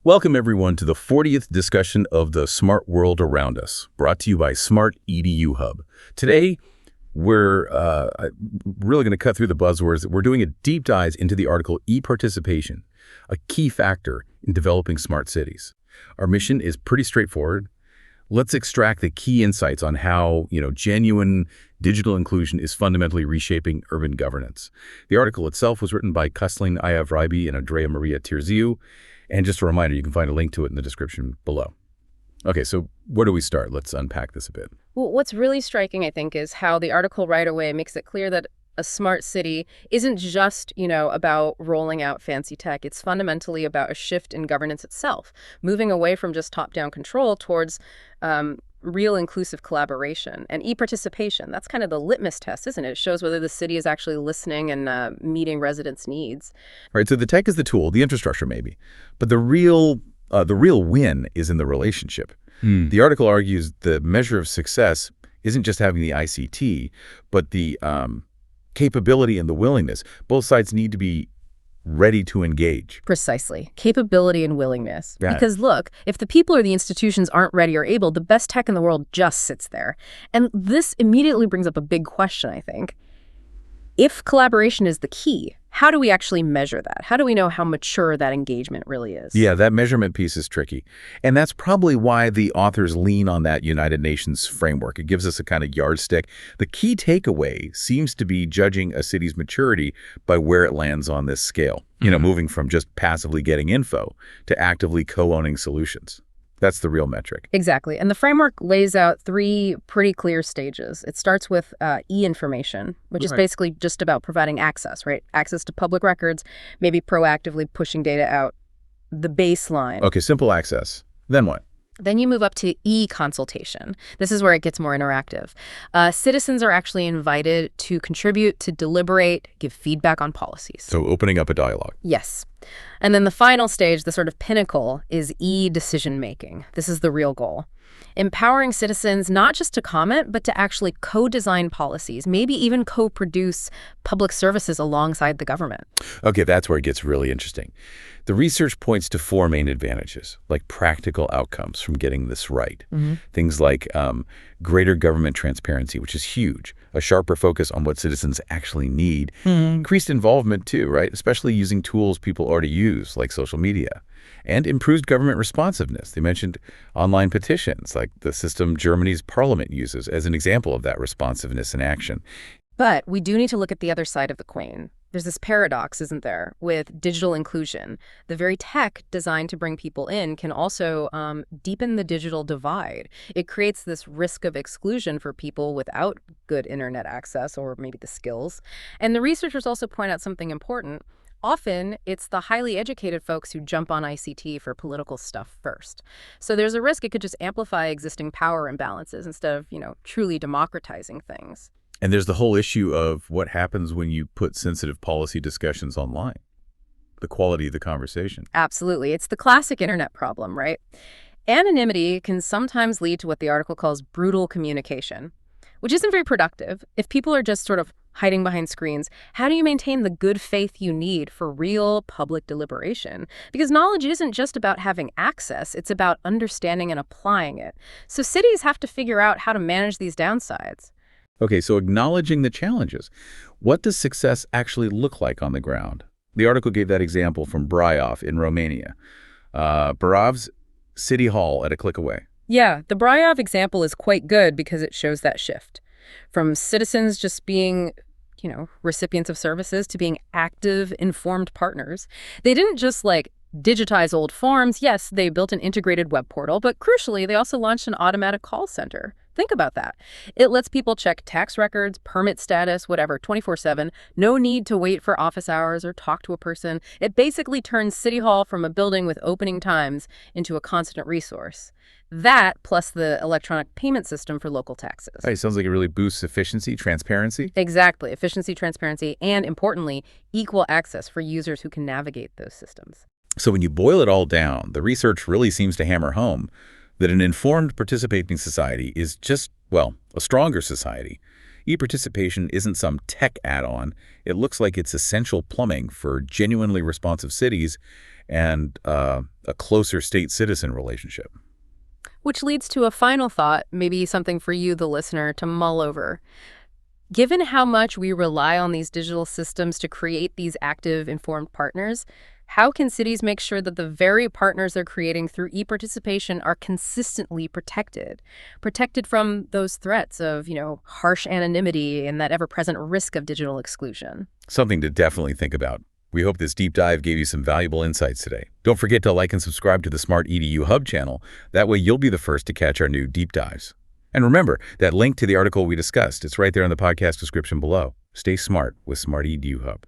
Welcome, everyone, to the 40th discussion of the smart world around us, brought to you by Smart-EDU Hub. Today, we're really going to cut through the buzzwords. We're doing a deep dive into the article E-Participation, a key factor in developing smart cities. Our mission is pretty straightforward. Let's extract the key insights on how, genuine digital inclusion is fundamentally reshaping urban governance. The article itself was written by Cătălin, Vrabie, and Andreea-Maria Tîrziu. And just a reminder, you can find a link to it in the description below. Okay, so where do we start? Let's unpack this a bit. Well, what's really striking, I think, is how the article right away makes it clear that a smart city isn't just, about rolling out fancy tech. It's fundamentally about a shift in governance itself, moving away from just top-down control towards real inclusive collaboration. And e-participation, that's kind of the litmus test, isn't it? It shows whether the city is actually listening and meeting residents' needs. Right, so the tech is the tool, the infrastructure maybe, but the real win is in the relationship. The article argues the measure of success isn't just having the ICT, but the capability and the willingness. Both sides need to be ready to engage. Precisely. Capability and willingness. Yeah. Because look, if the people or the institutions aren't ready or able, the best tech in the world just sits there. And this immediately brings up a big question, I think. If collaboration is the key, how do we actually measure that? How do we know how mature that engagement really is? Yeah, that measurement piece is tricky. And that's probably why the authors lean on that United Nations framework. It gives us a kind of yardstick. The key takeaway seems to be judging a city's maturity by where it lands on this scale, moving from just passively getting info to actively co-owning solutions. That's the real metric. Exactly. And the framework lays out three pretty clear stages. It starts with e-information, which is basically just about providing access, right? Access to public records, maybe proactively pushing data out. The baseline. Okay, simple access. Then what? Then you move up to e-consultation. This is where it gets more interactive. Citizens are actually invited to contribute, to deliberate, give feedback on policies. So opening up a dialogue. Yes. And then the final stage, the sort of pinnacle, is e-decision making. This is the real goal. Empowering citizens not just to comment, but to actually co-design policies, maybe even co-produce public services alongside the government. Okay, that's where it gets really interesting. The research points to four main advantages, like practical outcomes from getting this right. Things like greater government transparency, which is huge, a sharper focus on what citizens actually need, increased involvement too, right? Especially using tools people already use, like social media, and improved government responsiveness. They mentioned online petitions, like the system Germany's parliament uses as an example of that responsiveness in action. But we do need to look at the other side of the coin. There's this paradox, isn't there, with digital inclusion. The very tech designed to bring people in can also deepen the digital divide. It creates this risk of exclusion for people without good internet access or maybe the skills. And the researchers also point out something important. Often, it's the highly educated folks who jump on ICT for political stuff first. So there's a risk it could just amplify existing power imbalances instead of, truly democratizing things. And there's the whole issue of what happens when you put sensitive policy discussions online, the quality of the conversation. Absolutely. It's the classic internet problem, right? Anonymity can sometimes lead to what the article calls brutal communication, which isn't very productive. If people are just sort of hiding behind screens, how do you maintain the good faith you need for real public deliberation? Because knowledge isn't just about having access, it's about understanding and applying it. So cities have to figure out how to manage these downsides. Okay, so acknowledging the challenges. What does success actually look like on the ground? The article gave that example from Vrabie in Romania. Bravie's city hall at a click away. Yeah, the Vrabie example is quite good because it shows that shift. From citizens just being, recipients of services to being active, informed partners. They didn't just digitize old forms. Yes, they built an integrated web portal, but crucially, they also launched an automatic call center. Think about that. It lets people check tax records, permit status, whatever, 24/7. No need to wait for office hours or talk to a person. It basically turns City Hall from a building with opening times into a constant resource. That, plus the electronic payment system for local taxes. Hey, sounds like it really boosts efficiency, transparency. Exactly. Efficiency, transparency, and importantly, equal access for users who can navigate those systems. So when you boil it all down, the research really seems to hammer home that an informed, participating society is just, a stronger society. E-participation isn't some tech add-on. It looks like it's essential plumbing for genuinely responsive cities and a closer state-citizen relationship. Which leads to a final thought, maybe something for you, the listener, to mull over. Given how much we rely on these digital systems to create these active, informed partners, how can cities make sure that the very partners they're creating through e-participation are consistently protected? Protected from those threats of, harsh anonymity and that ever-present risk of digital exclusion. Something to definitely think about. We hope this deep dive gave you some valuable insights today. Don't forget to like and subscribe to the Smart-EDU Hub channel. That way you'll be the first to catch our new deep dives. And remember, that link to the article we discussed, it's right there in the podcast description below. Stay smart with Smart-EDU Hub.